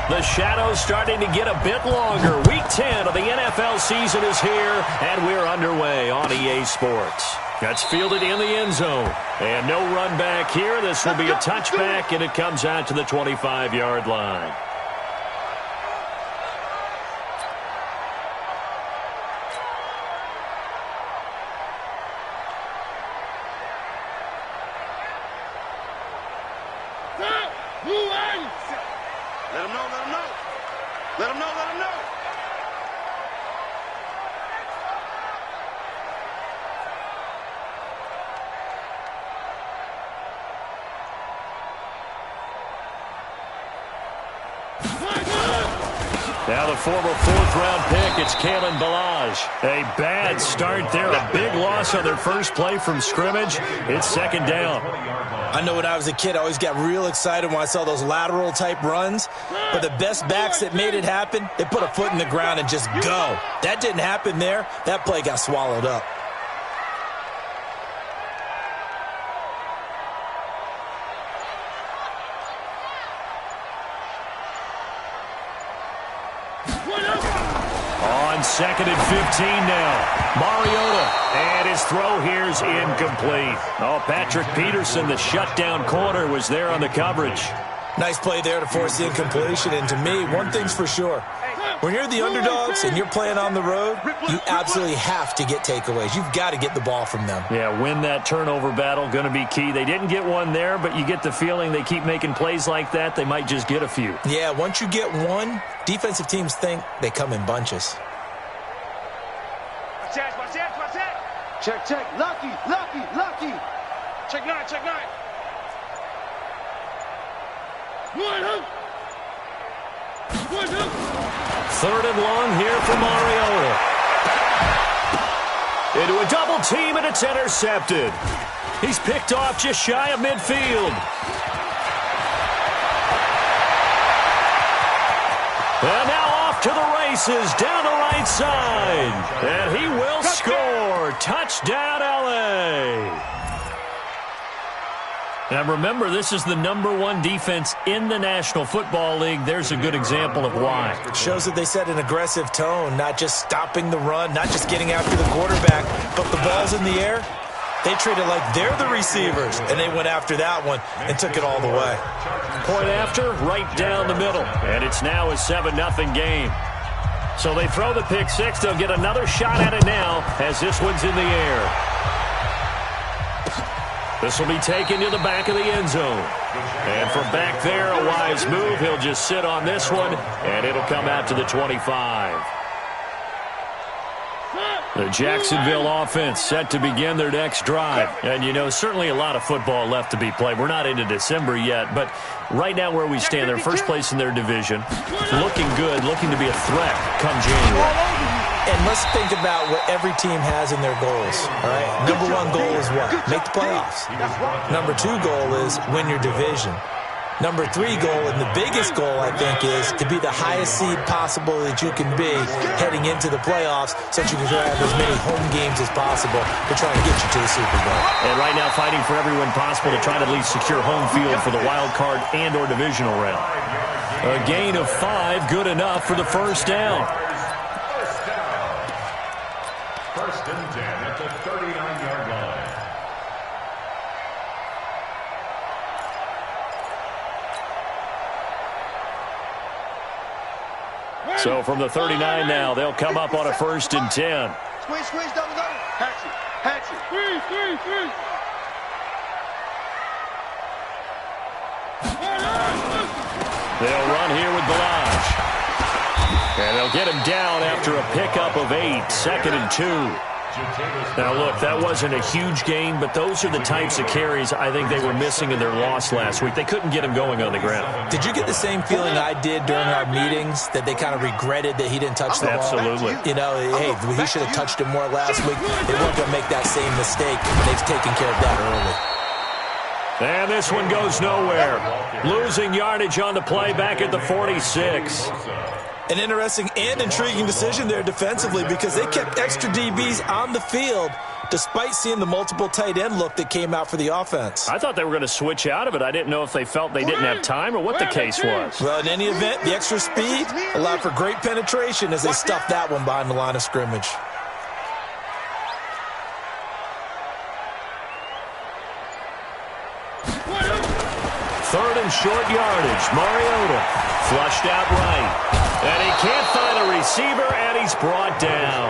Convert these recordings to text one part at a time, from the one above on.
The shadow's starting to get a bit longer. Week 10 of the NFL season is here, and we're underway on EA Sports. That's fielded in the end zone. And no run back here. This will be a touchback, and it comes out to the 25-yard line. Let him know, let him know. Let him know, let him know. Now the former fourth-round pick, it's Kalen Ballage. A bad start there, a big loss on their first play from scrimmage. It's second down. I know when I was a kid, I always got real excited when I saw those lateral-type runs. But the best backs that made it happen, they put a foot in the ground and just go. That didn't happen there. That play got swallowed up. On second and 15 now. Mariota. And his throw here's incomplete. Oh, Patrick Peterson, the shutdown corner, was there on the coverage. Nice play there to force the incompletion. And to me, one thing's for sure. When you're the underdogs and you're playing on the road, you absolutely have to get takeaways. You've got to get the ball from them. Yeah, win that turnover battle, going to be key. They didn't get one there, but you get the feeling they keep making plays like that, they might just get a few. Yeah, once you get one, defensive teams think they come in bunches. Check, check. Lucky, lucky, lucky. Check nine, check nine. Third and long here for Mariota. Into a double team, and it's intercepted. He's picked off just shy of midfield. And now off to the races, down the right side. And he will score. Touchdown, L.A. Now remember, this is the #1 defense in the National Football League. There's a good example of why. It shows that they set an aggressive tone, not just stopping the run, not just getting after the quarterback, but the ball's in the air. They treat it like they're the receivers, and they went after that one and took it all the way. Point after, right down the middle. And it's now a 7-0 game. So they throw the pick six. They'll get another shot at it now as this one's in the air. This will be taken to the back of the end zone. And from back there, a wise move. He'll just sit on this one, and it'll come out to the 25. The Jacksonville offense set to begin their next drive. And, you know, certainly a lot of football left to be played. We're not into December yet, but right now where we stand, they're first place in their division. Looking good, looking to be a threat come January. And let's think about what every team has in their goals, all right? #1 goal is what? Make the playoffs. #2 goal is win your division. #3 goal, and the biggest goal, I think, is to be the highest seed possible that you can be heading into the playoffs so that you can have as many home games as possible to try and get you to the Super Bowl. And right now fighting for every win possible to try to at least secure home field for the wild card and or divisional round. A gain of 5, good enough for the first down. First and 10 at the 39-yard line. So from the 39 now, they'll come up on a 1st and 10. Squeeze, squeeze, double, double. Hatchet, hatchet. Squeeze. They'll run here with Ballage. And they'll get him down after a pickup of 8, 2nd and 2. Now, look, that wasn't a huge gain, but those are the types of carries I think they were missing in their loss last week. They couldn't get him going on the ground. Did you get the same feeling I did during our meetings, that they kind of regretted that he didn't touch the ball? Absolutely. You know, hey, he should have touched it more last week. They weren't going to make that same mistake. They've taken care of that early. And this one goes nowhere. Losing yardage on the play back at the 46. An interesting and intriguing decision there defensively because they kept extra DBs on the field despite seeing the multiple tight end look that came out for the offense. I thought they were going to switch out of it. I didn't know if they felt they didn't have time or what the case was. Well, in any event, the extra speed allowed for great penetration as they stuffed that one behind the line of scrimmage. Third and short yardage. Mariota flushed out right. And he can't find a receiver, and he's brought down.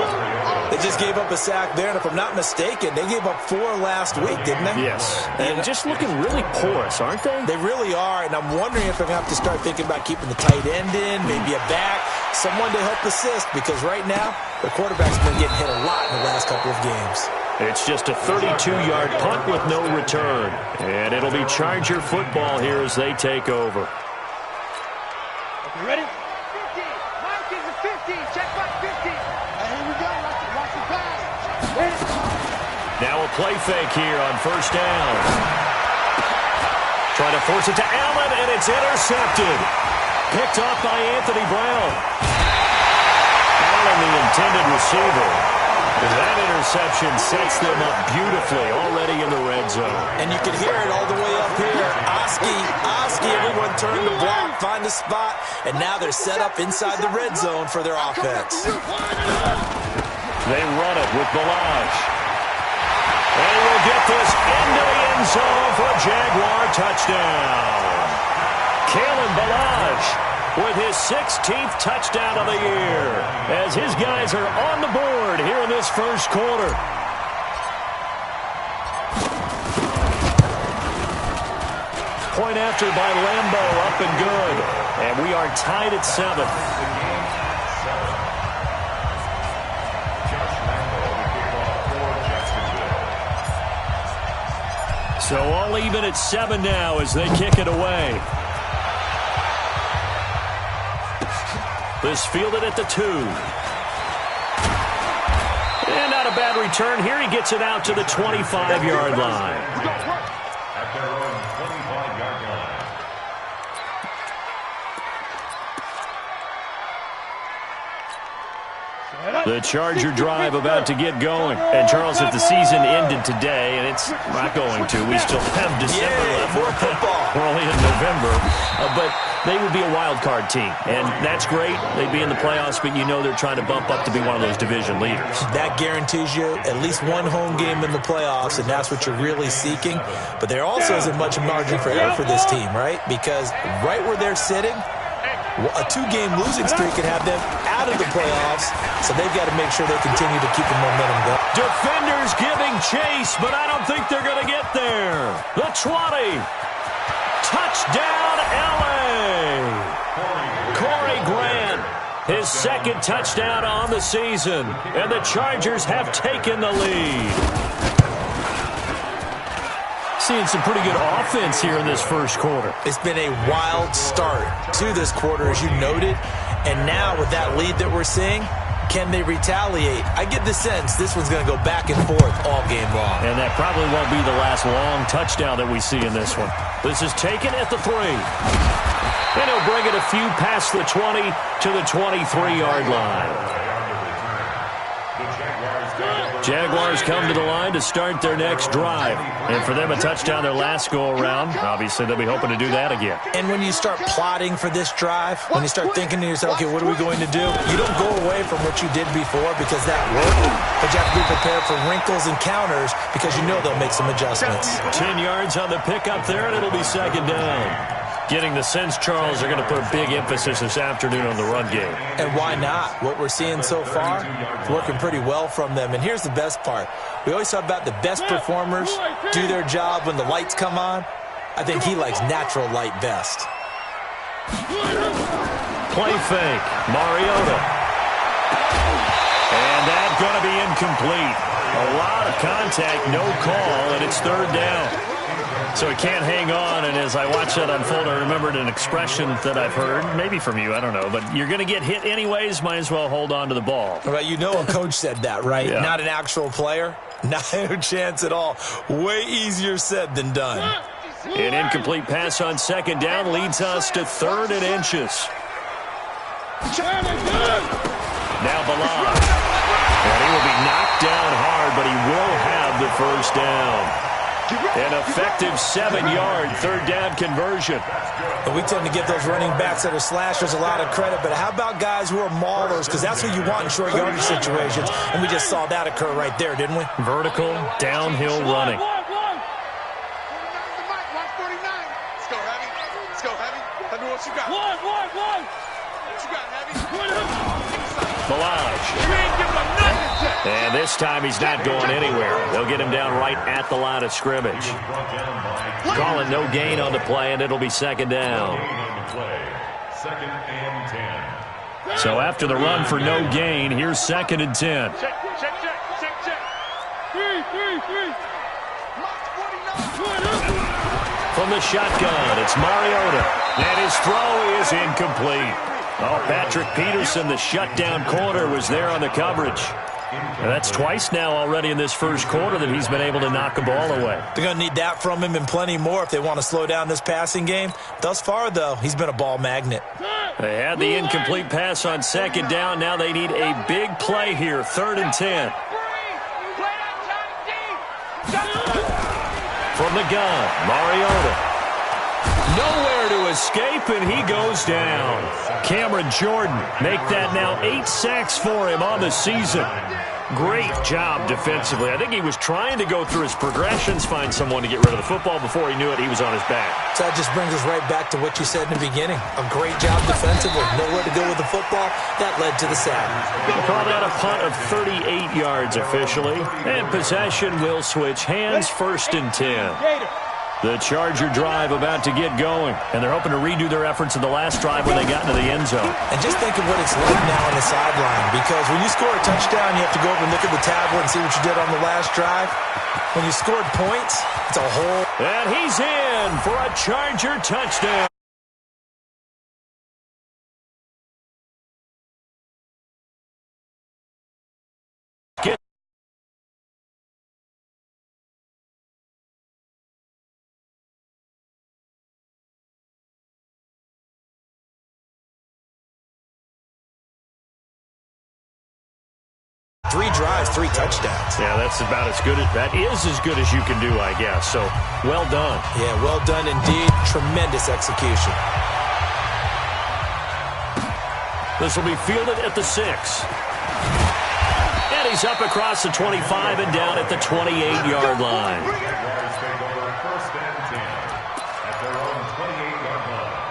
They just gave up a sack there, and if I'm not mistaken, they gave up 4 last week, didn't they? Yes. And just looking really porous, aren't they? They really are, and I'm wondering if they're going to have to start thinking about keeping the tight end in, maybe a back, someone to help assist, because right now, the quarterback's been getting hit a lot in the last couple of games. It's just a 32-yard punt with no return. And it'll be Charger football here as they take over. You ready? 50. Mike is a 50. Check back 50. Here we go. Watch the pass. Now a play fake here on first down. Trying to force it to Allen, and it's intercepted. Picked off by Anthony Brown. Allen, the intended receiver. That interception sets them up beautifully already in the red zone. And you can hear it all the way up here. Oski, everyone turn the block, find the spot, and now they're set up inside the red zone for their offense. They run it with Balaj. And he will get this into the end zone for a Jaguar touchdown. Kalen Balaj with his 16th touchdown of the year as his guys are on the board here in this first quarter. Point after by Lambo, up and good. And we are tied at 7. So all even at 7 now as they kick it away. This fielded at the 2. And not a bad return here. He gets it out to the 25-yard line. At their own 25-yard line. The Charger drive about to get going. And, Charles, if the season ended today, and it's not going to, we still have December left. More football. We're only in November. But they would be a wild card team. And that's great. They'd be in the playoffs, but you know they're trying to bump up to be one of those division leaders. That guarantees you at least one home game in the playoffs, and that's what you're really seeking. But there also isn't much margin for error for this team, right? Because right where they're sitting, a 2-game losing streak could have them out of the playoffs, so they've got to make sure they continue to keep the momentum going. Defenders giving chase, but I don't think they're going to get there. The 20. Touchdown, L.A. Corey Grant, his second touchdown on the season, and the Chargers have taken the lead. Seeing some pretty good offense here in this first quarter. It's been a wild start to this quarter, as you noted. And now with that lead that we're seeing, can they retaliate? I get the sense this one's going to go back and forth all game long. And that probably won't be the last long touchdown that we see in this one. This is taken at the 3. And he'll bring it a few past the 20 to the 23-yard line. Jaguars come to the line to start their next drive. And for them, a touchdown their last go-around. Obviously, they'll be hoping to do that again. And when you start plotting for this drive, when you start thinking to yourself, okay, what are we going to do? You don't go away from what you did before because that worked. But you have to be prepared for wrinkles and counters because you know they'll make some adjustments. 10 yards on the pickup there, and it'll be second down. Getting the sense, Charles, they're going to put a big emphasis this afternoon on the run game. And why not? What we're seeing so far is working pretty well from them. And here's the best part. We always talk about the best performers do their job when the lights come on. I think he likes natural light best. Play fake. Mariota. And that's going to be incomplete. A lot of contact, no call, and it's third down. So he can't hang on, and as I watch that unfold, I remembered an expression that I've heard, maybe from you, I don't know, but you're going to get hit anyways, might as well hold on to the ball. Well, you know a coach said that, right? Yeah. Not an actual player. Not a chance at all. Way easier said than done. An incomplete pass on second down leads us to 3rd and inches. Now Balaj. And he will be knocked down hard, but he will have the first down. An effective 7-yard third down conversion. And we tend to give those running backs that are slashers a lot of credit, but how about guys who are maulers? Because that's what you want in short yardage situations, and we just saw that occur right there, didn't we? Vertical, downhill running. Let's go, Heavy. Let's go, Heavy. Tell me what you got. What you got, Heavy? Balaj. And this time he's not going anywhere. They'll get him down right at the line of scrimmage. Calling no gain on the play, and it'll be second down. Second and 10. So after the run for no gain, here's second and 10. Check. Three. From the shotgun, it's Mariota. And his throw is incomplete. Oh, Patrick Peterson, the shutdown corner, was there on the coverage. And that's twice now already in this first quarter that he's been able to knock a ball away. They're going to need that from him and plenty more if they want to slow down this passing game. Thus far, though, he's been a ball magnet. They had the incomplete pass on second down. Now they need a big play here, third and 10. From the gun, Mariota. Nowhere to escape, and he goes down. Cameron Jordan make that now 8 sacks for him on the season. Great job defensively. I think he was trying to go through his progressions, find someone to get rid of the football. Before he knew it, he was on his back. So that just brings us right back to what you said in the beginning. A great job defensively. Nowhere to go with the football. That led to the sack. We'll call that a punt of 38 yards officially. And possession will switch hands, first and 10. The Charger drive about to get going, and they're hoping to redo their efforts in the last drive when they got into the end zone. And just think of what it's like now on the sideline, because when you score a touchdown, you have to go over and look at the tablet and see what you did on the last drive. When you scored points, it's a whole... And he's in for a Charger touchdown. Three drives, 3 touchdowns. Yeah, that's about as good as you can do, I guess. So, well done. Yeah, well done indeed. Tremendous execution. This will be fielded at the 6. And he's up across the 25 and down at the 28-yard line. First and 10 at their own 28-yard line.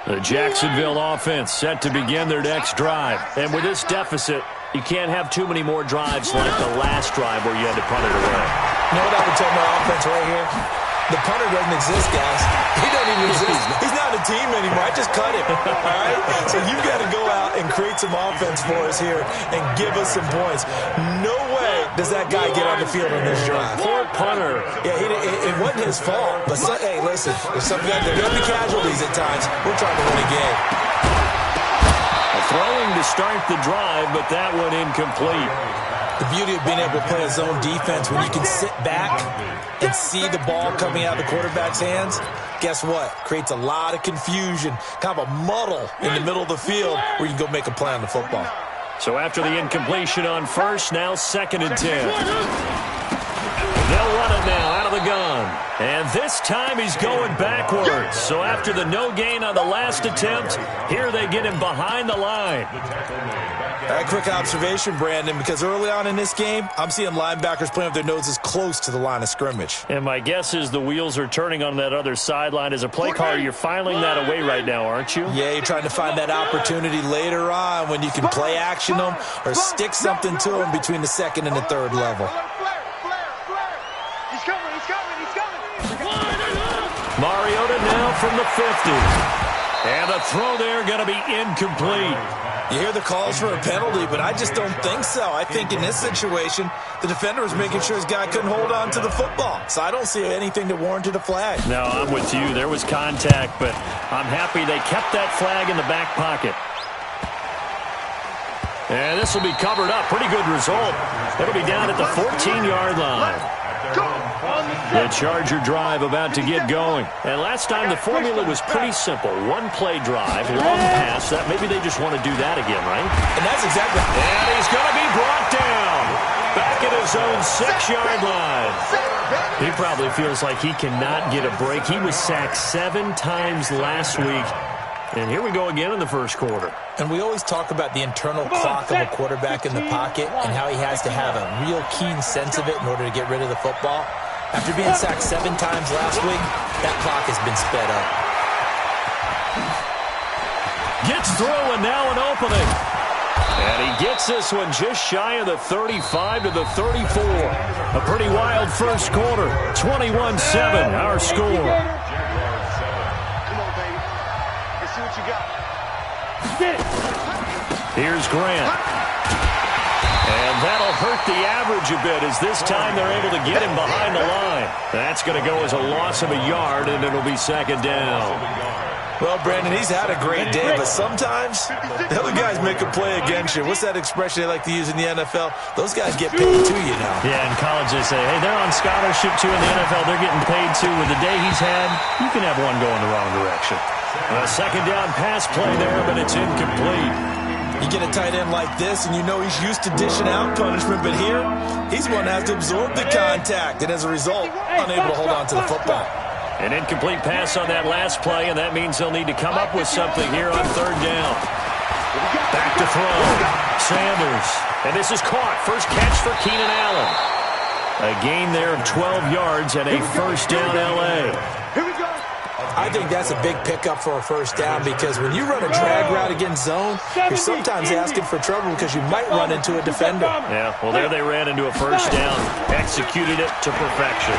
The Jacksonville offense set to begin their next drive. And with this deficit, you can't have too many more drives like the last drive where you had to punt it away. You know what I would tell my offense right here? The punter doesn't exist, guys. He doesn't even exist. He's not a team anymore. I just cut him. All right? So you've got to go out and create some offense for us here and give us some points. No way does that guy get on the field on this drive. Poor punter. Yeah, it wasn't his fault. But, hey, listen, there's some guys, there are going to be casualties at times. We're trying to win a game. Throwing to start the drive, but that one incomplete. The beauty of being able to play a zone defense, when you can sit back and see the ball coming out of the quarterback's hands, guess what? Creates a lot of confusion, kind of a muddle in the middle of the field where you can go make a play on the football. So after the incompletion on first, now second and 10. They'll run it now out of the gun. And this time he's going backwards. So after the no gain on the last attempt, here they get him behind the line. A quick observation, Brandon, because early on in this game, I'm seeing linebackers playing with their noses close to the line of scrimmage. And my guess is the wheels are turning on that other sideline. As a play caller, you're filing that away right now, aren't you? Yeah, you're trying to find that opportunity later on when you can play action them or stick something to them between the second and the third level. He's coming. Mariota now from the 50. And the throw there going to be incomplete. You hear the calls for a penalty, but I just don't think so. I think in this situation, the defender was making sure his guy couldn't hold on to the football. So I don't see anything that warranted a flag. No, I'm with you. There was contact, but I'm happy they kept that flag in the back pocket. And this will be covered up. Pretty good result. It'll be down at the 14-yard line. The Charger drive about to get going. And last time the formula was pretty simple. One-play drive, long pass. That maybe they just want to do that again, right? And that's exactly. And he's going to be brought down. Back at his own 6-yard line. He probably feels like he cannot get a break. He was sacked 7 times last week. And here we go again in the first quarter. And we always talk about the internal clock of a quarterback in the pocket and how he has to have a real keen sense of it in order to get rid of the football. After being sacked 7 times last week, that clock has been sped up. Gets through and now an opening. And he gets this one just shy of the 35 to the 34. A pretty wild first quarter. 21-7, our score. Here's Grant. And that'll hurt the average a bit as this time they're able to get him behind the line. That's going to go as a loss of a yard, and it'll be second down. Well, Brandon, he's had a great day, but sometimes the other guys make a play against you. What's that expression they like to use in the NFL? Those guys get paid too, you know. Yeah, in college they say, hey, they're on scholarship too. In the NFL, they're getting paid too. With the day he's had, you can have one going the wrong direction. A second down pass play there, but it's incomplete. You get a tight end like this, and you know he's used to dishing out punishment, but here, he's one that has to absorb the contact, and as a result, unable to hold on to the football. An incomplete pass on that last play, and that means they'll need to come up with something here on third down. Back to throw. Sanders. And this is caught. First catch for Keenan Allen. A gain there of 12 yards and a first down L.A. I think that's a big pickup for a first down because when you run a drag route against zone, you're sometimes asking for trouble because you might run into a defender. Yeah, well, there they ran into a first down. Executed it to perfection.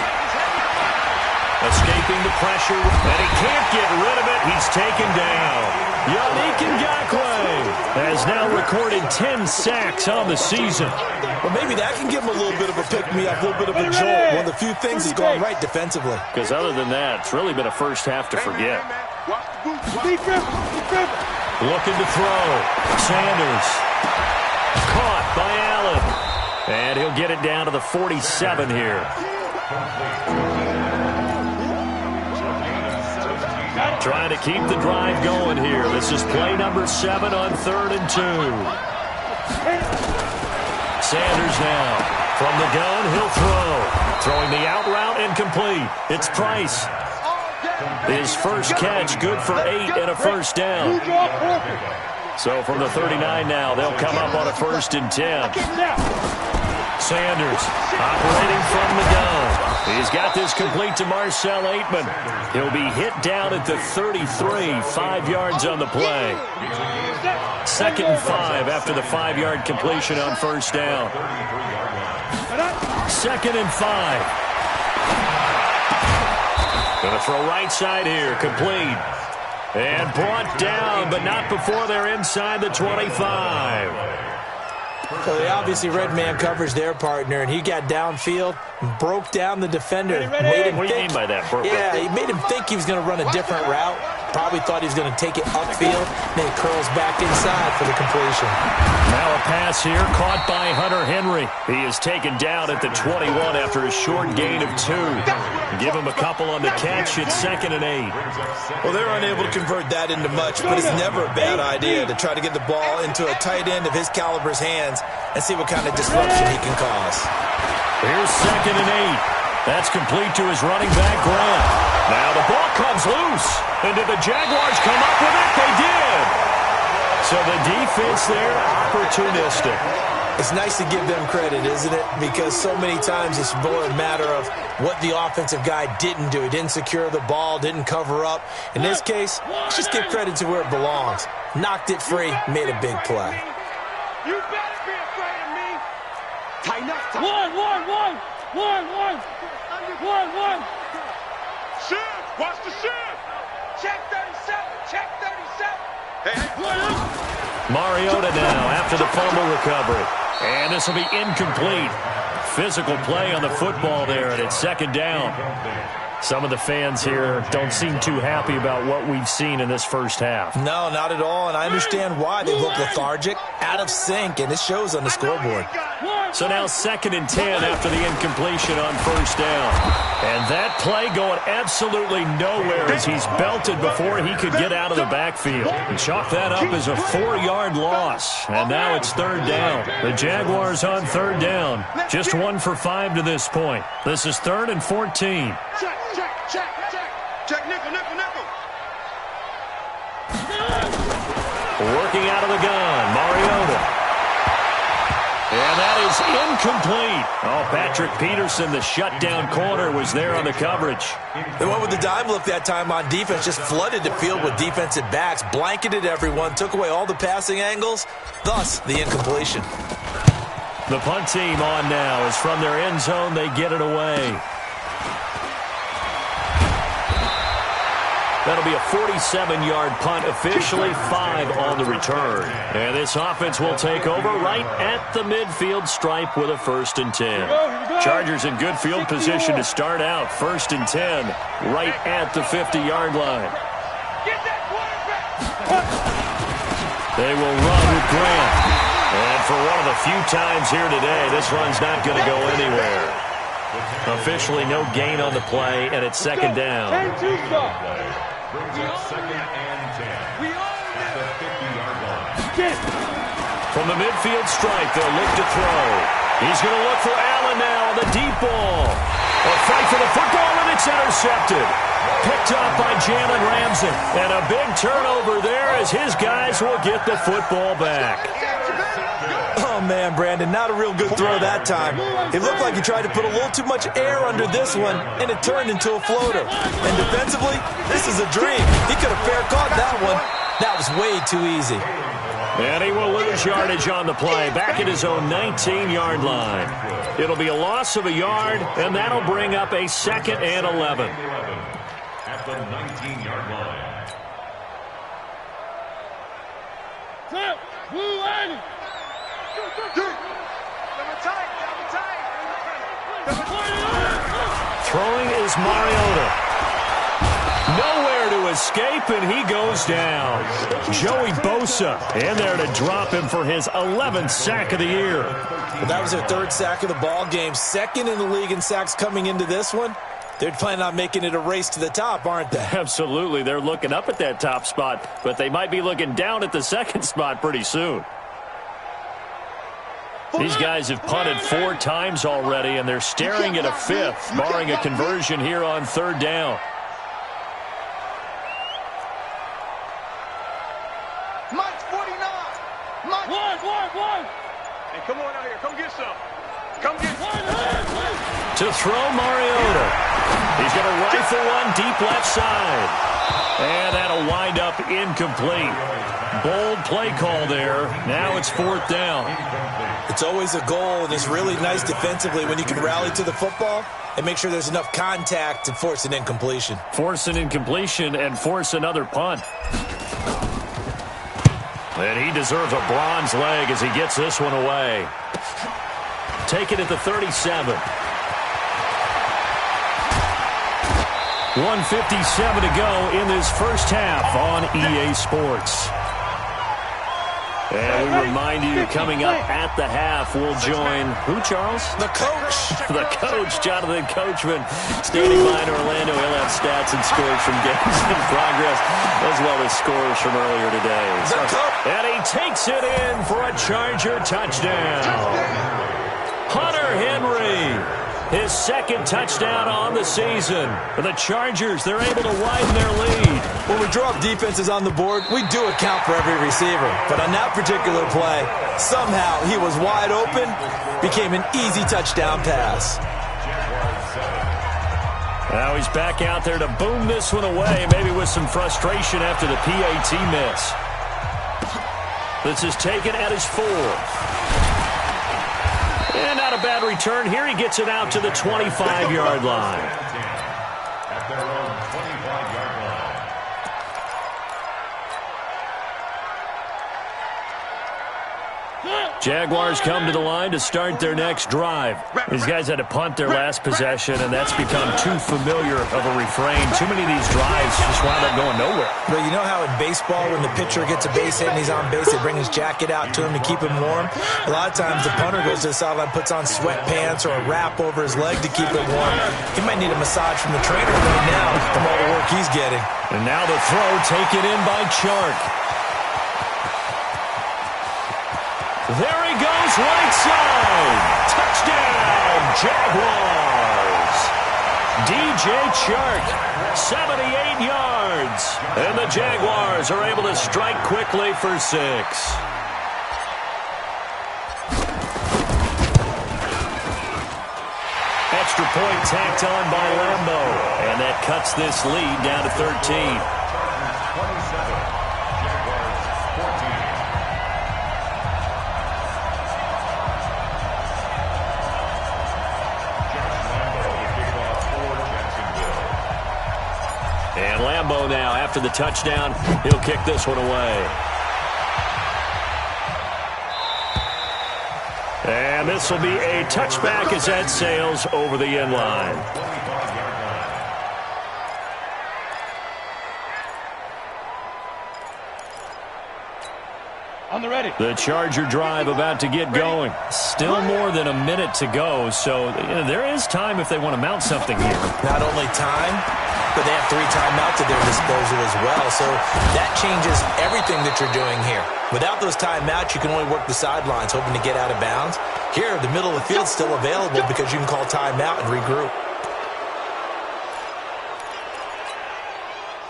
Escaping the pressure, and he can't get rid of it. He's taken down. Yannick Ngakoue has now recorded 10 sacks on the season. Well, maybe that can give him a little bit of a pick-me-up, a little bit of a jolt. One of the few things that's gone right defensively. Because other than that, it's really been a first half to forget. Looking to throw. Sanders. Caught by Allen. And he'll get it down to the 47 here. Trying to keep the drive going here. This is play number 7 on 3rd and 2. Sanders now. From the gun, he'll throw. Throwing the out route incomplete. It's Price. His first catch, good for 8 and a first down. So from the 39 now, they'll come up on a 1st and 10. Sanders operating from the gun. He's got this complete to Marcel Aitman. He'll be hit down at the 33, 5 yards on the play. 2nd and 5 after the 5-yard completion on first down. 2nd and 5. Going to throw right side here, complete. And brought down, but not before they're inside the 25. So they obviously read man coverage their partner, and he got downfield, broke down the defender. Made him what do you mean by that? Yeah, he made him think he was going to run a different route. Probably thought he was going to take it upfield. Then he curls back inside for the completion. Now a pass here, caught by Hunter Henry. He is taken down at the 21 after a short gain of 2. Give him a couple on the catch. It's 2nd and 8. Well, they're unable to convert that into much, but it's never a bad idea to try to get the ball into a tight end of his caliber's hands and see what kind of disruption he can cause. Here's 2nd and 8. That's complete to his running back, Grant. Now the ball comes loose. And did the Jaguars come up with it? They did. So the defense there, opportunistic. It's nice to give them credit, isn't it? Because so many times it's more a matter of what the offensive guy didn't do. He didn't secure the ball, didn't cover up. In this case, let's just give credit to where it belongs. Knocked it free, made a big play. You better be afraid of me. Tighten up. One. Shift. Watch the shift. Check 37. Check 37. Hey. Mariota now after the fumble recovery. And this will be incomplete. Physical play on the football there, and it's 2nd down. Some of the fans here don't seem too happy about what we've seen in this first half. No, not at all, and I understand why. They look lethargic, out of sync, and it shows on the scoreboard. So now 2nd and 10 after the incompletion on first down. And that play going absolutely nowhere as he's belted before he could get out of the backfield. And chalk that up as a 4-yard loss. And now it's 3rd down. The Jaguars on 3rd down. Just 1 for 5 to this point. This is 3rd and 14. Check, check, check, check. Check, nickel, nickel, nickel. Working out of the gun, Mariota. And that is incomplete. Oh, Patrick Peterson, the shutdown corner, was there on the coverage. They went with the dime look that time on defense, just flooded the field with defensive backs, blanketed everyone, took away all the passing angles, thus the incompletion. The punt team on now as from their end zone they get it away. That'll be a 47-yard punt, officially 5 on the return. And this offense will take over right at the midfield stripe with a 1st and 10. Chargers in good field position to start out. 1st and 10 right at the 50-yard line. They will run with Grant. And for one of the few times here today, this run's not going to go anywhere. Officially no gain on the play, and it's 2nd down. Brings up 2nd and 10 at the 50-yard line. From the midfield stripe, they'll look to throw. He's going to look for Allen now on the deep ball. A fight for the football, and it's intercepted. Picked up by Jalen Ramsey. And a big turnover there as his guys will get the football back. Oh, man, Brandon, not a real good throw that time. It looked like he tried to put a little too much air under this one, and it turned into a floater. And defensively, this is a dream. He could have fair caught that one. That was way too easy. And he will lose yardage on the play, back at his own 19-yard line. It'll be a loss of a yard, and that'll bring up a 2nd and 11. At the 19-yard line. Throwing is Mariota. Nowhere to escape, and he goes down. Joey Bosa in there to drop him for his 11th sack of the year. Well, that was their 3rd sack of the ball game. 2nd in the league in sacks coming into this one. They're planning on making it a race to the top, aren't they? Absolutely. They're looking up at that top spot, but they might be looking down at the 2nd spot pretty soon. These guys have punted 4 times already, and they're staring at a 5th, barring a conversion here on 3rd down. Mike's 49. Mike. One. Hey, come on out here. Come get some. Come get some. To throw Mariota. He's going to rifle one deep left side. And that'll wind up incomplete. Bold play call there. Now it's 4th down. It's always a goal, and it's really nice defensively when you can rally to the football and make sure there's enough contact to force an incompletion. Force an incompletion and force another punt. And he deserves a bronze leg as he gets this one away. Take it at the 37. 1:57 to go in this first half on EA Sports. And we remind you, coming up at the half, we'll join who, Charles? The coach. The coach, Jonathan Coachman, standing by in Orlando. He'll have stats and scores from games in progress, as well as scores from earlier today. And he takes it in for a Charger touchdown. Hunter Henry, his 2nd touchdown on the season. For the Chargers, they're able to widen their lead. When we drop defenses on the board, we do account for every receiver. But on that particular play, somehow he was wide open, became an easy touchdown pass. Now he's back out there to boom this one away, maybe with some frustration after the PAT miss. This is taken at his 4th. And not a bad return. Here he gets it out to the 25-yard line. At their own 25-yard line. Jaguars come to the line to start their next drive. These guys had to punt their last possession, and that's become too familiar of a refrain. Too many of these drives just wound up going nowhere. Well, you know how in baseball, when the pitcher gets a base hit and he's on base, they bring his jacket out to him to keep him warm? A lot of times the punter goes to the sideline, puts on sweatpants or a wrap over his leg to keep it warm. He might need a massage from the trainer right now from all the work he's getting. And now the throw taken in by Chark. There he goes, right side. Touchdown, Jaguars. DJ Chark, 78 yards. And the Jaguars are able to strike quickly for 6. Extra point tacked on by Lambo. And that cuts this lead down to 13. And Lambo now, after the touchdown, he'll kick this one away. And this will be a touchback as that sails over the end line. On the ready. The Charger drive about to get going. Still more than a minute to go, so there is time if they want to mount something here. Not only time, but they have 3 timeouts at their disposal as well, so that changes everything that you're doing here. Without those timeouts, you can only work the sidelines, hoping to get out of bounds. Here, the middle of the field's still available because you can call timeout and regroup.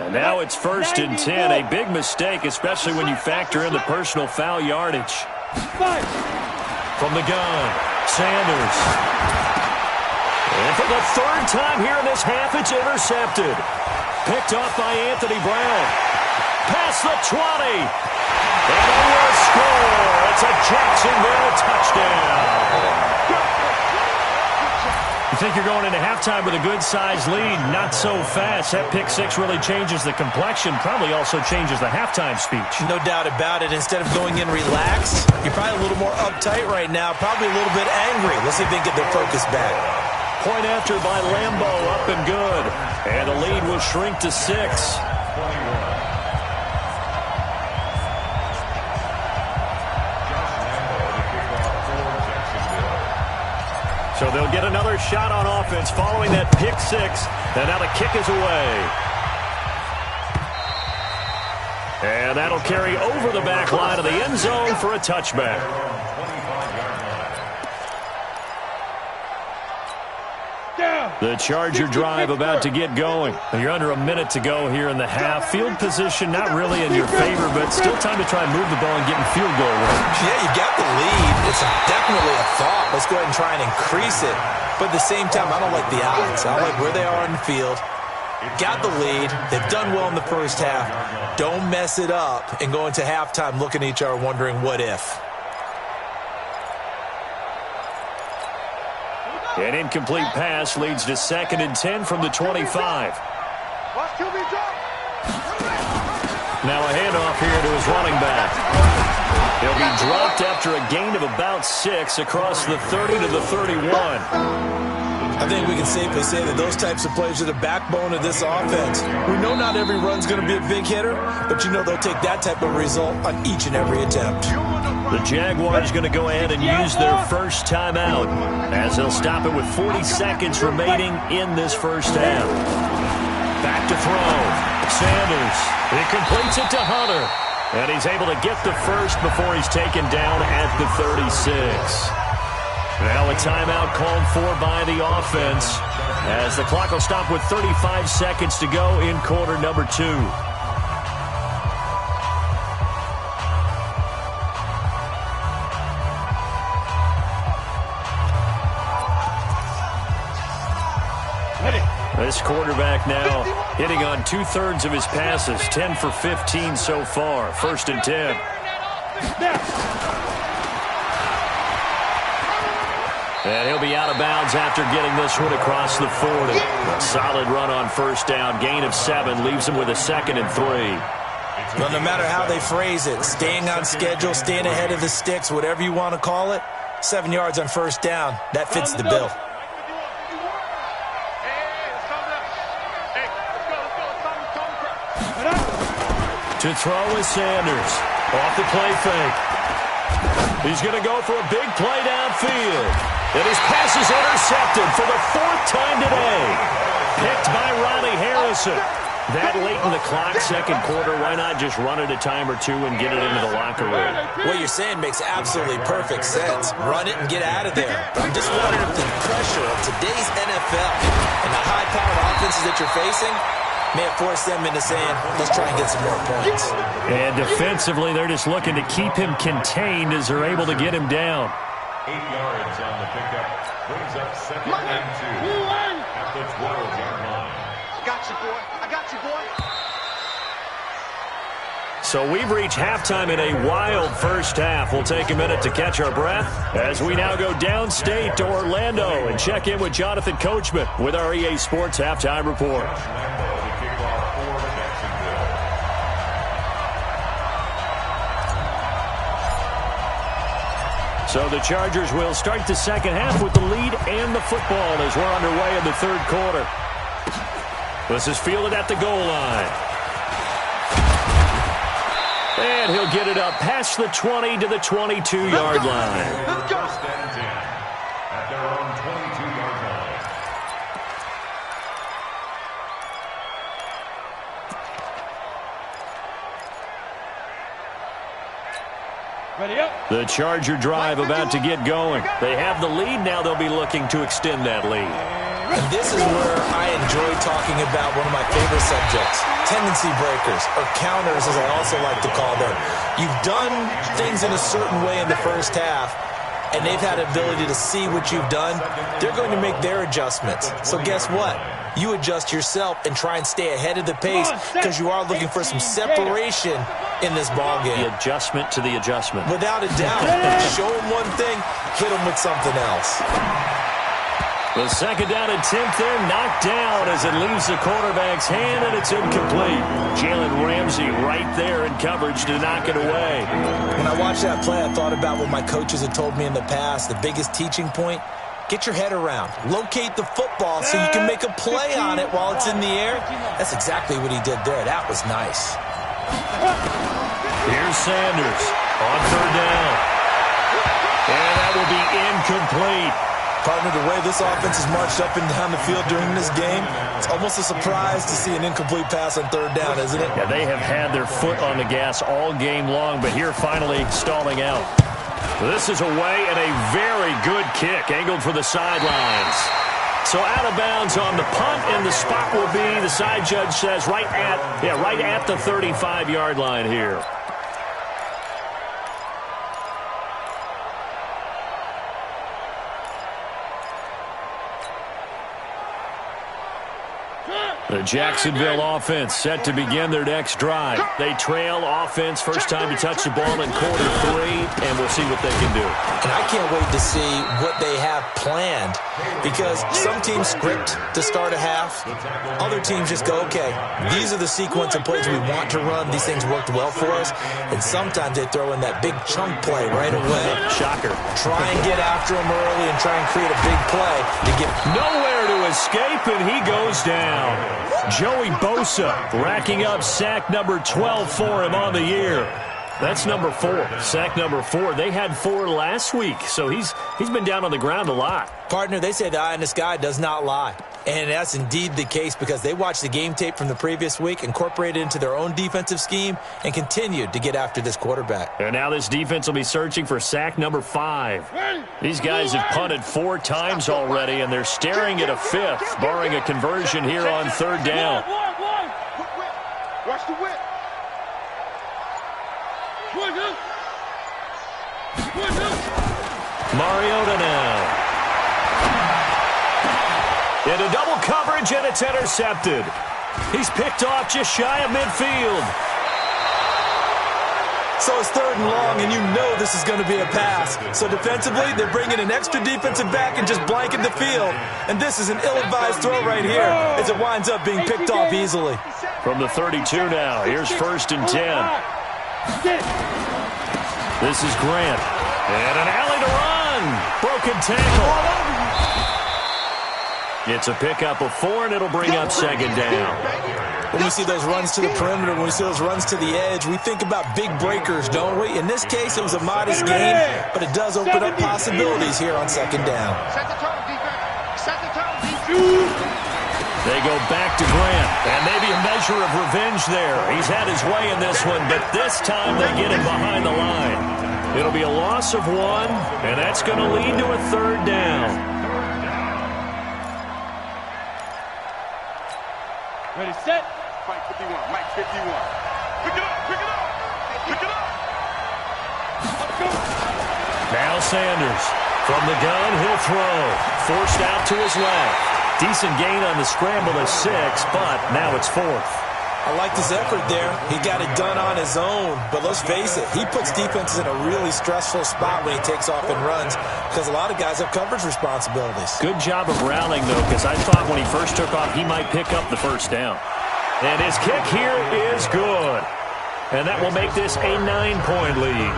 And now it's 1st and 10, a big mistake, especially when you factor in the personal foul yardage. From the gun, Sanders. And for the 3rd time here in this half, it's intercepted. Picked off by Anthony Brown. Past the 20. And they will score. It's a Jacksonville touchdown. You think you're going into halftime with a good-sized lead? Not so fast. That pick 6 really changes the complexion, probably also changes the halftime speech. No doubt about it. Instead of going in relaxed, you're probably a little more uptight right now, probably a little bit angry. Let's see if they can get their focus back. Point after by Lambo, up and good. And the lead will shrink to 6. So they'll get another shot on offense following that pick 6. And now the kick is away. And that'll carry over the back line of the end zone for a touchback. The Charger drive about to get going. You're under a minute to go here in the half. Field position not really in your favor, but still time to try and move the ball and get in field goal range. Yeah, you got the lead. It's definitely a thought. Let's go ahead and try and increase it. But at the same time, I don't like the odds. I don't like where they are on the field. Got the lead. They've done well in the first half. Don't mess it up and go into halftime looking at each other wondering what if. An incomplete pass leads to 2nd and 10 from the 25. Now a handoff here to his running back. He'll be dropped after a gain of about 6 across the 30 to the 31. I think we can safely say that those types of plays are the backbone of this offense. We know not every run's going to be a big hitter, but you know they'll take that type of result on each and every attempt. The Jaguars going to go ahead and use their first timeout as they'll stop it with 40 seconds remaining in this first half. Back to throw. Sanders. He completes it to Hunter. And he's able to get the first before he's taken down at the 36. Now a timeout called for by the offense as the clock will stop with 35 seconds to go in quarter number 2. This quarterback now hitting on 2/3 of his passes, 10 for 15 so far. 1st and 10. And he'll be out of bounds after getting this one across the 40. A solid run on 1st down. Gain of 7 leaves him with a 2nd and 3. Well, no matter how they phrase it, staying on schedule, staying ahead of the sticks, whatever you want to call it, 7 yards on first down, that fits the bill. To throw is Sanders. Off the play fake. He's going to go for a big play downfield. And his pass is intercepted for the 4th time today. Picked by Ronnie Harrison. That late in the clock, second quarter, why not just run it a time or two and get it into the locker room? What you're saying makes absolutely perfect sense. Run it and get out of there. But I'm just wondering if the pressure of today's NFL and the high-powered offenses that you're facing may have forced them into saying, let's try and get some more points. And defensively, they're just looking to keep him contained as they're able to get him down. 8 yards on the pickup. Brings up 2nd and 2 at the 12-yard line. Got you, boy. I got you, boy. So we've reached halftime in a wild first half. We'll take a minute to catch our breath as we now go downstate to Orlando and check in with Jonathan Coachman with our EA Sports Halftime Report. So the Chargers will start the second half with the lead and the football as we're underway in the third quarter. This is fielded at the goal line. And he'll get it up past the 20 to the 22-yard line. Let's go. First and 10 at their own 22-yard line. Ready up. The Charger drive about to get going. They have the lead. Now they'll be looking to extend that lead. And this is where I enjoy talking about one of my favorite subjects, tendency breakers, or counters as I also like to call them. You've done things in a certain way in the first half, and they've had the ability to see what you've done. They're going to make their adjustments. So guess what? You adjust yourself and try and stay ahead of the pace because you are looking for some separation in this ballgame. The adjustment to the adjustment. Without a doubt. Show them one thing, hit them with something else. The second down attempt there knocked down as it leaves the quarterback's hand, and it's incomplete. Jalen Ramsey right there in coverage to knock it away. When I watched that play, I thought about what my coaches had told me in the past. The biggest teaching point, get your head around. Locate the football so you can make a play on it while it's in the air. That's exactly what he did there. That was nice. Here's Sanders on third down. And that will be incomplete. Partner, the way this offense has marched up and down the field during this game, it's almost a surprise to see an incomplete pass on third down, isn't it? Yeah, they have had their foot on the gas all game long, but here finally stalling out. This is away and a very good kick, angled for the sidelines. So out of bounds on the punt, and the spot will be, the side judge says, right at the 35-yard line here. The Jacksonville offense set to begin their next drive. They trail offense, first time to touch the ball in quarter 3, and we'll see what they can do. And I can't wait to see what they have planned, because some teams script to start a half. Other teams just go, okay, these are the sequence of plays we want to run. These things worked well for us. And sometimes they throw in that big chunk play right away. Shocker. Try and get after them early and try and create a big play to get nowhere to escape, and he goes down. Joey Bosa racking up sack number 12 for him on the year. That's number 4. Sack number 4. They had 4 last week, so he's been down on the ground a lot. Partner, they say the eye in the sky does not lie. And that's indeed the case because they watched the game tape from the previous week, incorporated it into their own defensive scheme, and continued to get after this quarterback. And now this defense will be searching for sack number 5. These guys have punted 4 times already, and they're staring at a 5th, barring a conversion here on third down. Watch the whip. Mariota now. Into double coverage, and it's intercepted. He's picked off just shy of midfield. So it's third and long, and you know this is going to be a pass. So defensively, they're bringing an extra defensive back and just blanket the field. And this is an ill-advised throw right here as it winds up being picked off easily. From the 32 now, here's 1st and 10. This is Grant. And an alley to run. Broken tackle. It's a pickup of 4, and it'll bring up 2nd down. When we see those runs to the perimeter, when we see those runs to the edge, we think about big breakers, don't we? In this case, it was a modest gain, but it does open up possibilities here on 2nd down. Set the tone, defense. Set the tone, defense. They go back to Grant, and maybe a measure of revenge there. He's had his way in this one, but this time they get him behind the line. It'll be a loss of 1, and that's going to lead to a 3rd down. Ready, set. Mike 51, Mike 51. Pick it up, pick it up, pick it up. Let's go. Now Sanders. From the gun, he'll throw. Forced out to his left. Decent gain on the scramble of 6, but now it's 4th. I liked his effort there. He got it done on his own. But let's face it, he puts defenses in a really stressful spot when he takes off and runs because a lot of guys have coverage responsibilities. Good job of rallying, though, because I thought when he first took off, he might pick up the 1st down. And his kick here is good. And that will make this a 9-point lead.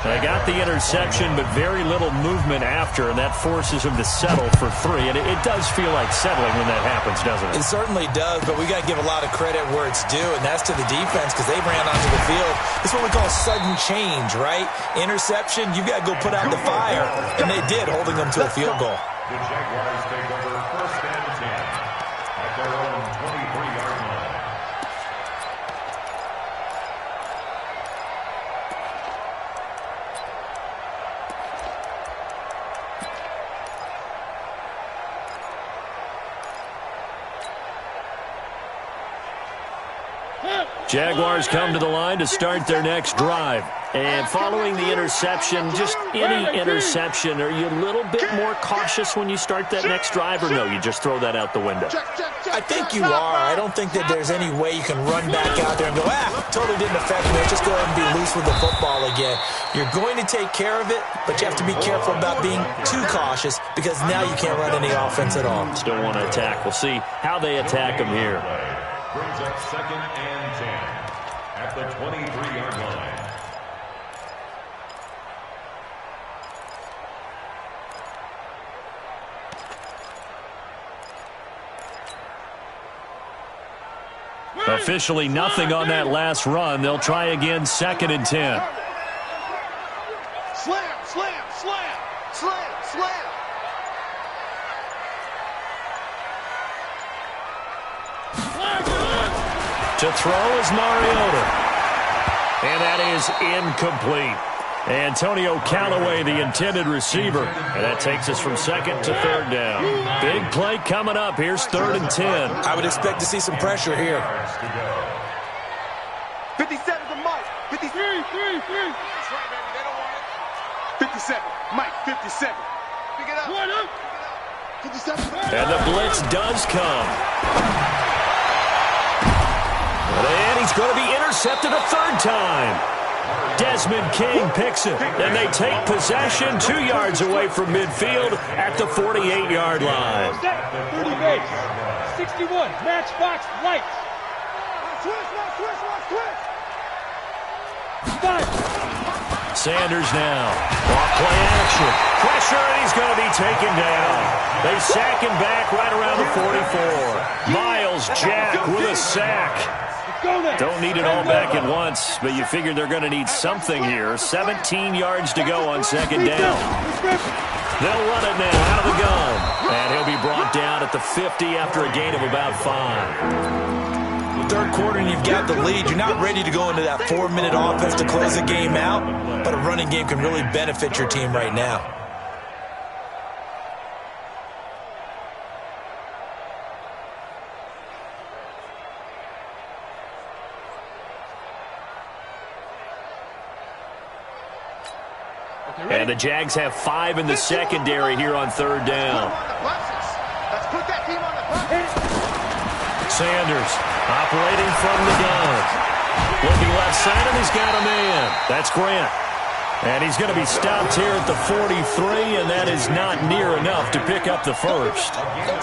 They got the interception, but very little movement after, and that forces him to settle for 3. And it does feel like settling when that happens, doesn't it? It certainly does, but we got to give a lot of credit where it's due, and that's to the defense because they ran onto the field. It's what we call sudden change, right? Interception, you got to go put out the fire, and they did, holding them to a field goal. The Jaguars take over 1st and 10 at their own 23-yard line. Jaguars come to the line to start their next drive. And following the interception, just any interception, are you a little bit more cautious when you start that next drive, or no, you just throw that out the window? I think you are. I don't think that there's any way you can run back out there and go, totally didn't affect me. Just go ahead and be loose with the football again. You're going to take care of it, but you have to be careful about being too cautious because now you can't run any offense at all. Still want to attack. We'll see how they attack him here. Brings up 2nd and 10 at the 23-yard line. Officially nothing on that last run. They'll try again, 2nd and 10. Slam, slam, slam, slam, slam. To throw is Mariota. And that is incomplete. Antonio Callaway, the intended receiver. And that takes us from 2nd to 3rd down. Big play coming up. Here's 3rd and 10. I would expect to see some pressure here. 57 to Mike. 53. That's right, baby. They don't want it. 57. Mike, 57. Pick it up. 57. And the blitz does come. And he's going to be intercepted a 3rd time. Desmond King picks it, and they take possession 2 yards away from midfield at the 48-yard line. 30 base, 61, matchbox lights. Sanders now, off play action. Pressure, and he's going to be taken down. They sack him back right around the 44. Miles Jack with a sack. Don't need it all back at once, but you figure they're going to need something here. 17 yards to go on 2nd down. They'll run it now out of the gun. And he'll be brought down at the 50 after a gain of about 5. 3rd quarter and you've got the lead. You're not ready to go into that 4-minute offense to close the game out, but a running game can really benefit your team right now. And the Jags have 5 in the secondary here on 3rd down. Let's put that team on the bus. Sanders operating from the gun. Looking left side, and he's got a man. That's Grant. And he's going to be stopped here at the 43, and that is not near enough to pick up the first.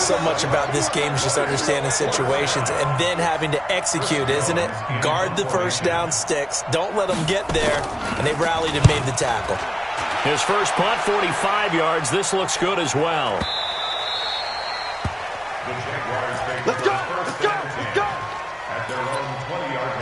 So much about this game is just understanding situations and then having to execute, isn't it? Guard the first down sticks. Don't let them get there. And they rallied and made the tackle. His first punt, 45 yards. This looks good as well. Let's go! Let's go! Let's go! At their own 20-yard line.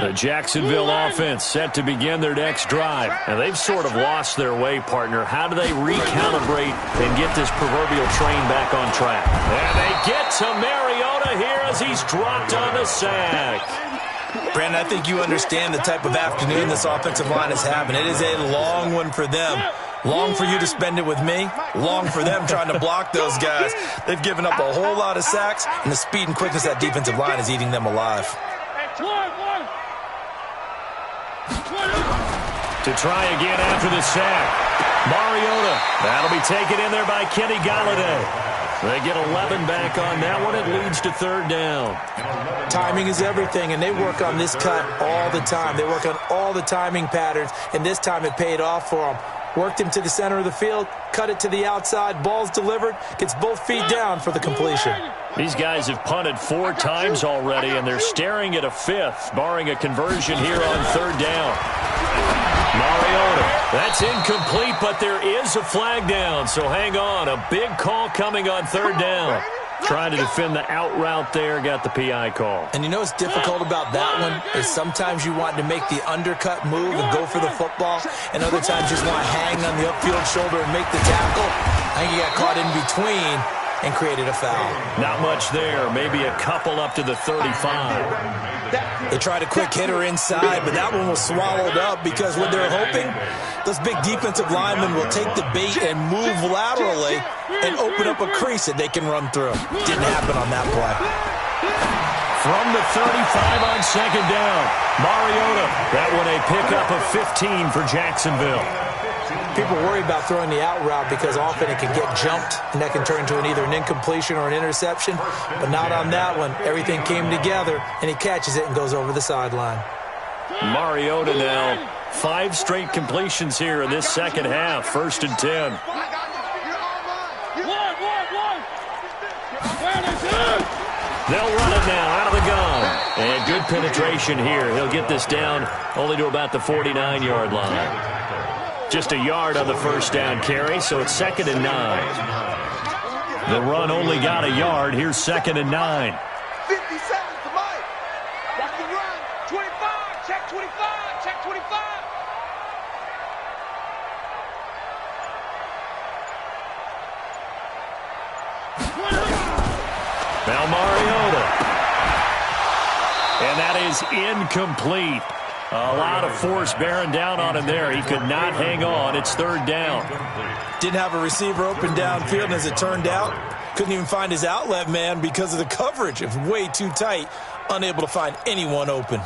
The Jacksonville offense set to begin their next drive. And they've sort of lost their way, partner. How do they recalibrate and get this proverbial train back on track? And they get to Mariota here as he's dropped on the sack. Brandon, I think you understand the type of afternoon this offensive line is having. It is a long one for them. Long for you to spend it with me. Long for them trying to block those guys. They've given up a whole lot of sacks, and the speed and quickness of that defensive line is eating them alive. To try again after the sack. Mariota. That'll be taken in there by Kenny Golladay. They get 11 back on that one. It leads to third down. Timing is everything, and they work on this cut all the time. They work on all the timing patterns, and this time it paid off for them. Worked him to the center of the field, cut it to the outside, ball's delivered, gets both feet down for the completion. These guys have punted 4 times already, and they're staring at a 5th, barring a conversion here on third down. Mariota, that's incomplete, but there is a flag down, so hang on. A big call coming on third down. Trying to defend the out route there, got the PI call. And you know what's difficult about that one is sometimes you want to make the undercut move and go for the football, and other times you just want to hang on the upfield shoulder and make the tackle. I think you got caught in between and created a foul. Not much there, maybe a couple up to the 35. They tried a quick hitter inside, but that one was swallowed up because what they're hoping, those big defensive linemen will take the bait and move laterally and open up a crease that they can run through. Didn't happen on that play. From the 35 on second down, Mariota. That one a pickup of 15 for Jacksonville. People worry about throwing the out route because often it can get jumped, and that can turn into either an incompletion or an interception, but not on that one. Everything came together, and he catches it and goes over the sideline. Mariota now, 5 straight completions here in this second half, 1st and 10. They'll run it now out of the gun. And good penetration here. He'll get this down only to about the 49-yard line. Just a yard on the first down carry, so it's 2nd and 9. The run only got a yard. Here's 2nd and 9. 57 to Mike. Watch the run. 25. Check 25. Check 25. Now Mariota. And that is incomplete. A lot of force bearing down on him there. He could not hang on. It's 3rd down. Didn't have a receiver open downfield, and as it turned out, couldn't even find his outlet man because of the coverage. It was way too tight, unable to find anyone open.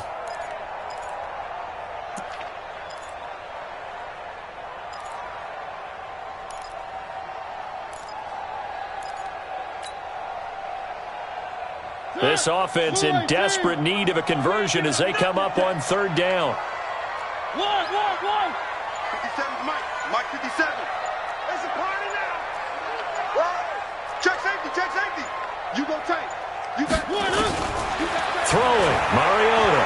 This offense in desperate need of a conversion as they come up on 3rd down. 57 Mike. Mike 57. It's a party now. Check safety. Check safety. You go tight. You got one. Throwing. Mariota.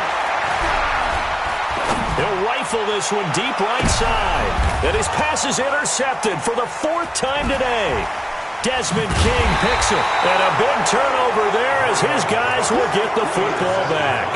He'll rifle this one deep right side. And his pass is intercepted for the 4th time today. Desmond King picks it, and a big turnover there as his guys will get the football back.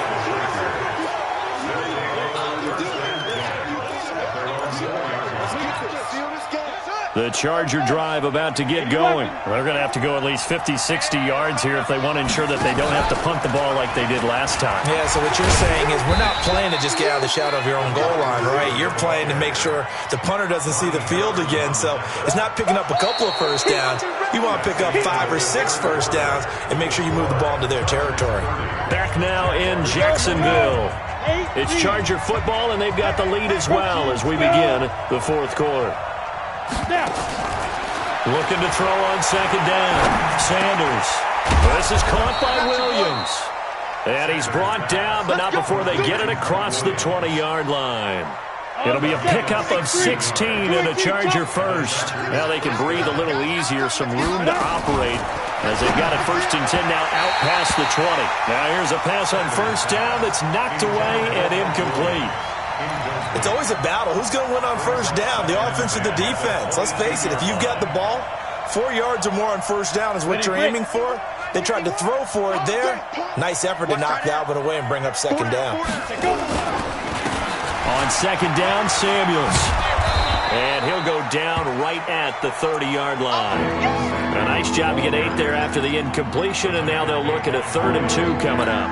The Charger drive about to get going. They're going to have to go at least 50, 60 yards here if they want to ensure that they don't have to punt the ball like they did last time. Yeah, so what you're saying is we're not playing to just get out of the shadow of your own goal line, right? You're playing to make sure the punter doesn't see the field again, so it's not picking up a couple of first downs. You want to pick up 5 or 6 first downs and make sure you move the ball into their territory. Back now in Jacksonville. It's Charger football, and they've got the lead as well as we begin the fourth quarter. Looking to throw on second down. Sanders. This is caught by Williams. And he's brought down, but not before they get it across the 20-yard line. It'll be a pickup of 16 and a Charger first. Now they can breathe a little easier, some room to operate as they've got it first and 10 now out past the 20. Now here's a pass on first down that's knocked away and incomplete. It's always a battle. Who's going to win on first down, the offense or the defense? Let's face it, if you've got the ball, 4 yards or more on first down is what you're aiming for. They tried to throw for it there. Nice effort to knock Alvin away and bring up second down. On second down, Samuels. And he'll go down right at the 30-yard line. A nice job to get 8 there after the incompletion, and now they'll look at a 3rd and 2 coming up.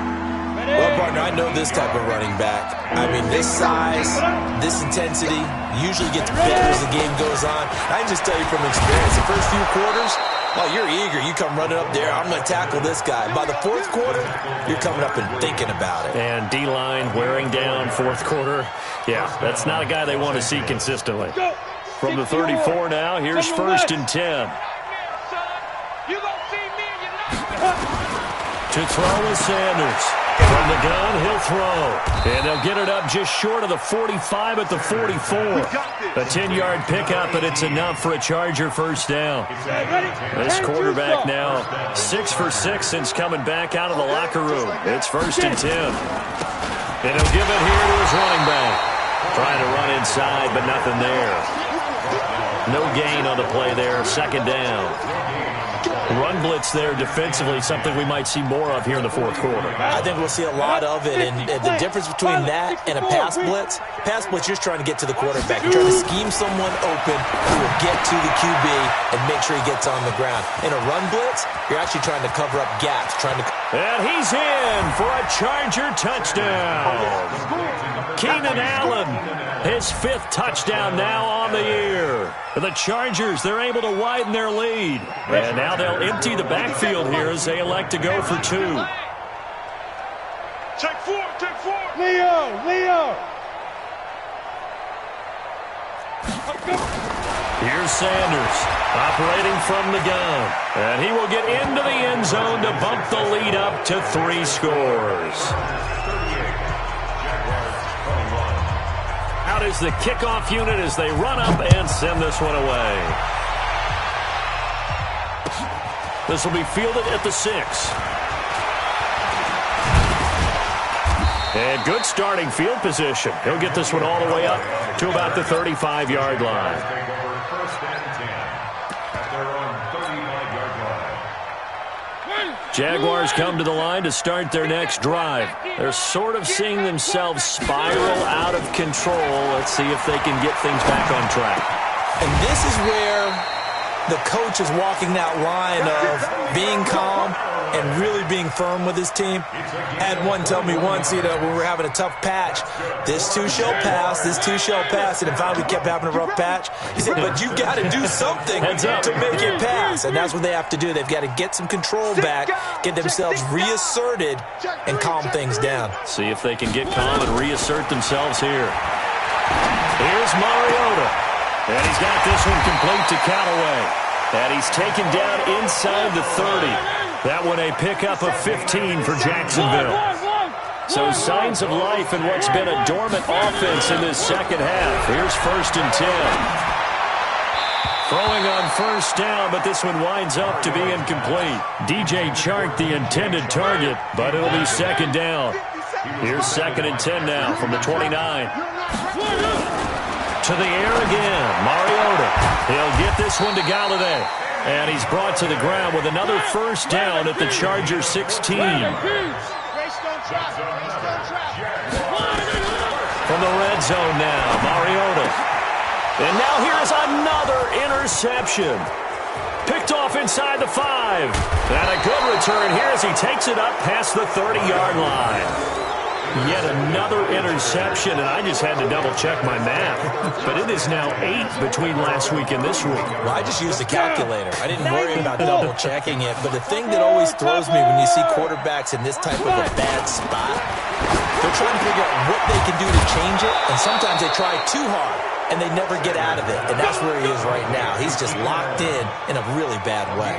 Well, partner, I know this type of running back. I mean, this size, this intensity usually gets better as the game goes on. I can just tell you from experience, the first few quarters, oh, you're eager. You come running up there. I'm going to tackle this guy. By the fourth quarter, you're coming up and thinking about it. And D-line wearing down fourth quarter. Yeah, that's not a guy they want to see consistently. From the 34 now, here's 1st and 10. To throw is Sanders. From the gun, he'll throw. And they'll get it up just short of the 45 at the 44. A 10-yard pickup, and it's enough for a Charger first down. This quarterback now 6 for 6 since coming back out of the locker room. It's 1st and 10. And he'll give it here to his running back. Trying to run inside, but nothing there. No gain on the play there. Second down. Run blitz there defensively, something we might see more of here in the fourth quarter. I think we'll see a lot of it, and the difference between that and a pass blitz, you're just trying to get to the quarterback. You're trying to scheme someone open who will get to the QB and make sure he gets on the ground. In a run blitz, you're actually trying to cover up gaps. And he's in for a Charger touchdown. Keenan Allen, his 5th touchdown now on the year. The Chargers, they're able to widen their lead. And now they'll empty the backfield here as they elect to go for 2. Take 4, take 4. Leo. Here's Sanders operating from the gun. And he will get into the end zone to bump the lead up to 3 scores. Out is the kickoff unit as they run up and send this one away. This will be fielded at the 6. And good starting field position. He'll get this one all the way up to about the 35-yard line. Jaguars come to the line to start their next drive. They're sort of seeing themselves spiral out of control. Let's see if they can get things back on track. And this is where the coach is walking that line of being calm and really being firm with his team. Had one tell me once, when we were having a tough patch, this too shall pass, this too shall pass, and finally we kept having a rough patch. He said, but you've got to do something to make it pass, and that's what they have to do. They've got to get some control back, get themselves reasserted, and calm things down. See if they can get calm and reassert themselves here. Here's Mariota, and he's got this one complete to Callaway, and he's taken down inside the 30. That one a pickup of 15 for Jacksonville. So signs of life in what's been a dormant offense in this second half. Here's 1st and 10. Throwing on first down, but this one winds up to be incomplete. DJ Chark the intended target, but it'll be second down. Here's 2nd and 10 now from the 29. To the air again, Mariota. He'll get this one to Galladay. And he's brought to the ground with another first down at the Chargers 16. From the red zone now, Mariota. And now here's another interception. Picked off inside the 5. And a good return here as he takes it up past the 30-yard line. Yet another interception, and I just had to double-check my math. But it is now 8 between last week and this week. Well, I just used the calculator. I didn't worry about double-checking it. But the thing that always throws me when you see quarterbacks in this type of a bad spot They're trying to figure out what they can do to change it, and sometimes they try too hard, and they never get out of it, and that's where he is right now. He's just locked in a really bad way.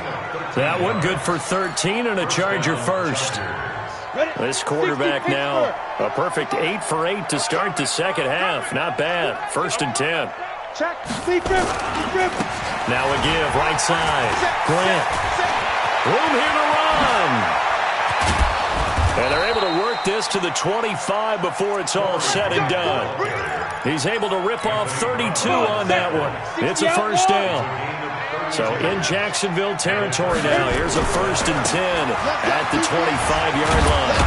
That one good for 13 and a Charger first. This quarterback now, a perfect 8 for 8 to start the second half. Not bad. 1st and 10. Check. Deep grip. Now a give, right side. Grant. Room here to run. And they're able to work this to the 25 before it's all said and done. He's able to rip off 32 on that one. It's a first down. So in Jacksonville territory now. Here's a 1st and 10 at the 25-yard line.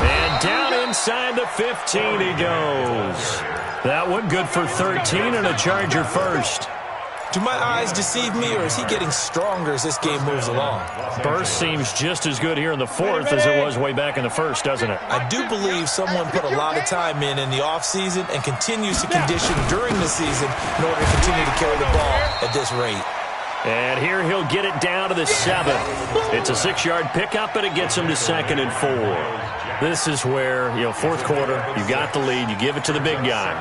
And down inside the 15 he goes. That one good for 13 and a Charger first. Do my eyes deceive me, or is he getting stronger as this game moves along? Burst seems just as good here in the 4th as it was way back in the 1st, doesn't it? I do believe someone put a lot of time in the offseason and continues to condition during the season in order to continue to carry the ball at this rate. And here he'll get it down to the 7. It's a 6-yard pickup, and it gets him to 2nd and 4. This is where, 4th quarter, you got the lead, you give it to the big guy.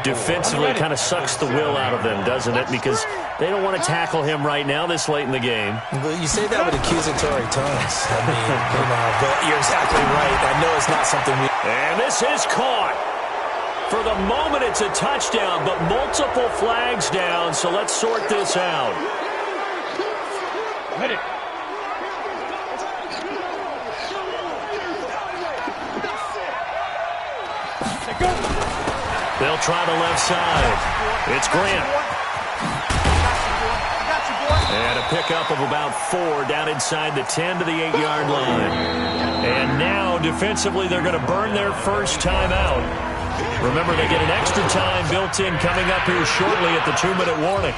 Defensively, it kind of sucks the will out of them, doesn't it? Because they don't want to tackle him right now this late in the game. Well, you say that with accusatory tones. I mean, but you're exactly right. I know it's not something we... And this is caught. For the moment, it's a touchdown, but multiple flags down, so let's sort this out. Ready. They'll try the left side. It's Grant. And a pickup of about 4 down inside the 10 to the 8-yard line. And now, defensively, they're going to burn their first timeout. Remember, they get an extra time built in coming up here shortly at the 2-minute warning.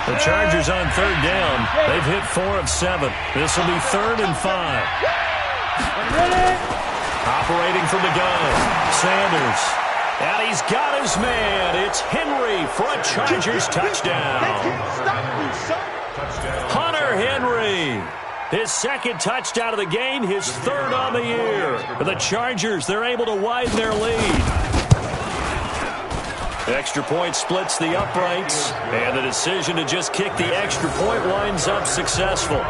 The Chargers on 3rd down. They've hit 4 of 7. This will be 3rd and 5. Operating from the gun, Sanders. And he's got his man. It's Henry for a Chargers touchdown. Hunter Henry. His 2nd touchdown of the game, his 3rd on the year. For the Chargers, they're able to widen their lead. The extra point splits the uprights, and the decision to just kick the extra point winds up successful.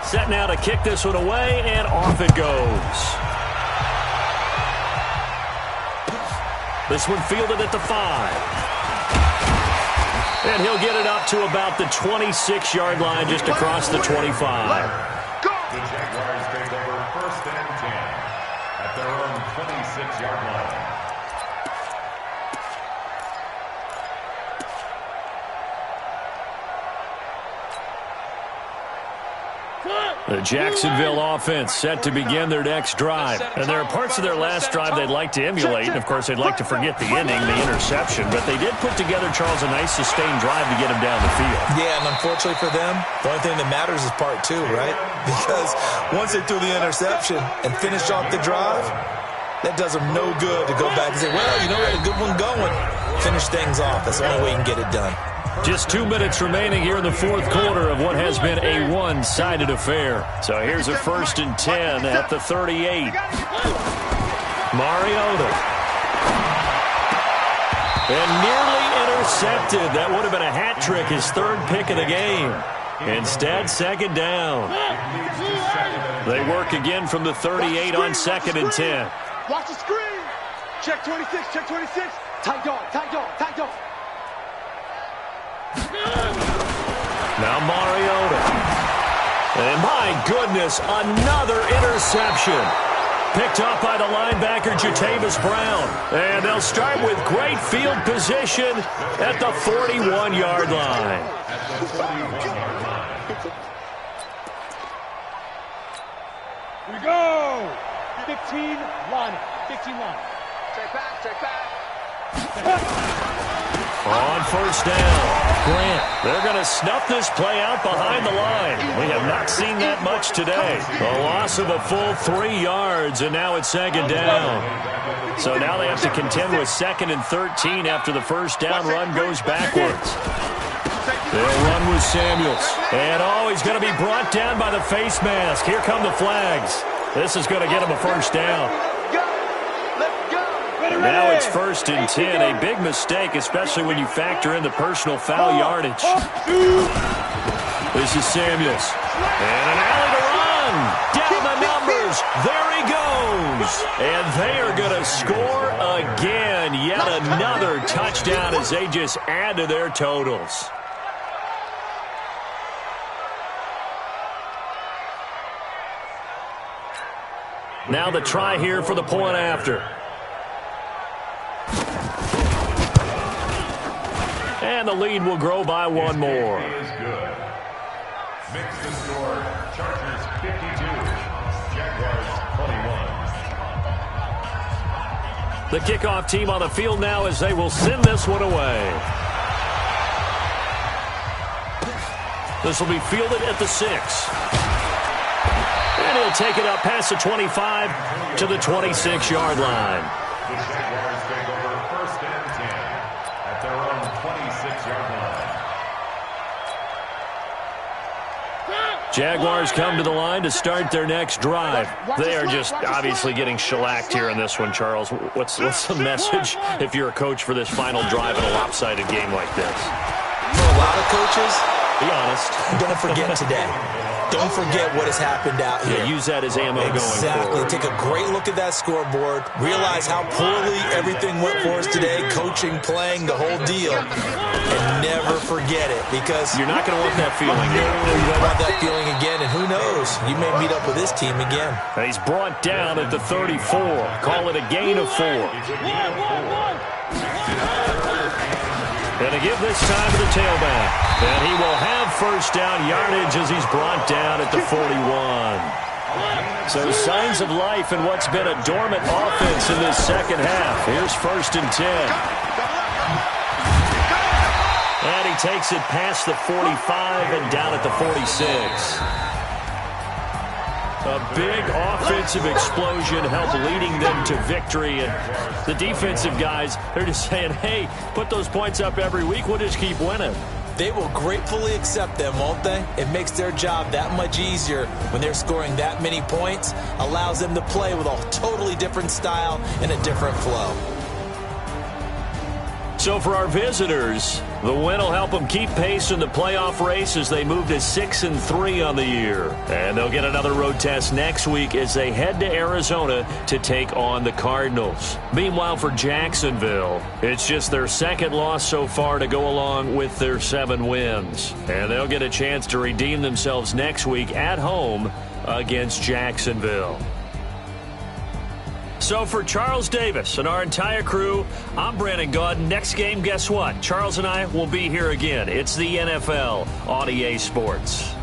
Set now to kick this one away, and off it goes. This one fielded at the 5. And he'll get it up to about the 26-yard line, just across the 25. The Jaguars take over 1st and 10 at their own 26-yard line. The Jacksonville offense set to begin their next drive. And there are parts of their last drive they'd like to emulate. And, of course, they'd like to forget the ending, the interception. But they did put together, Charles, a nice sustained drive to get him down the field. Yeah, and unfortunately for them, the only thing that matters is part 2, right? Because once they threw the interception and finished off the drive, that does them no good to go back and say, well, we had a good one going. Finish things off. That's the only way you can get it done. Just 2 minutes remaining here in the 4th quarter of what has been a one-sided affair. So here's a 1st and 10 at the 38. Mariota. And nearly intercepted. That would have been a hat trick, his 3rd pick of the game. Instead, 2nd down. They work again from the 38 on 2nd and 10. Watch the screen. Check 26, check 26. Tight dog, tight dog, tight dog. Now Mariota. And my goodness, another interception. Picked up by the linebacker, Jatavis Brown. And they'll start with great field position at the 41-yard line. Here we go. 15 line. 15 line. Check back, check back. On 1st down, Grant. They're going to snuff this play out behind the line. We have not seen that much today. A loss of a full 3 yards, and now it's 2nd down. So now they have to contend with 2nd and 13 after the 1st down run goes backwards. They'll run with Samuels. And, he's going to be brought down by the face mask. Here come the flags. This is going to get him a first down. Now it's 1st and 10. A big mistake, especially when you factor in the personal foul yardage. This is Samuels. And an alley to run. Down the numbers. There he goes. And they are going to score again. Yet another touchdown as they just add to their totals. Now the try here for the point after. And the lead will grow by one more. Is good. Makes the score. Chargers 52. Jaguars 21. The kickoff team on the field now as they will send this one away. This will be fielded at the 6. And he'll take it up past the 25 to the 26-yard line. The Jaguars take over 1st and 10 at their own 26-yard line. Jaguars come to the line to start their next drive. They are just obviously getting shellacked here in this one, Charles. What's the message if you're a coach for this final drive in a lopsided game like this? For a lot of coaches, be honest, don't forget today. Don't forget what has happened out here. Yeah, use that as ammo going forward. Exactly. Take a great look at that scoreboard. Realize how poorly everything went for us today. Coaching, playing, the whole deal. And never forget it because you're not going to want that feeling again. You don't want that feeling again, and who knows? You may meet up with this team again. And he's brought down at the 34. Call it a gain of 4. And to give this time to the tailback. And he will have first down yardage as he's brought down at the 41. So signs of life in what's been a dormant offense in this second half. Here's 1st and 10. And he takes it past the 45 and down at the 46. A big offensive explosion helped leading them to victory. And the defensive guys, they're just saying, hey, put those points up every week. We'll just keep winning. They will gratefully accept them, won't they? It makes their job that much easier when they're scoring that many points. Allows them to play with a totally different style and a different flow. So for our visitors, the win will help them keep pace in the playoff race as they move to 6-3 on the year. And they'll get another road test next week as they head to Arizona to take on the Cardinals. Meanwhile, for Jacksonville, it's just their second loss so far to go along with their 7 wins. And they'll get a chance to redeem themselves next week at home against Jacksonville. So for Charles Davis and our entire crew, I'm Brandon Gaudin. Next game, guess what? Charles and I will be here again. It's the NFL on EA Sports.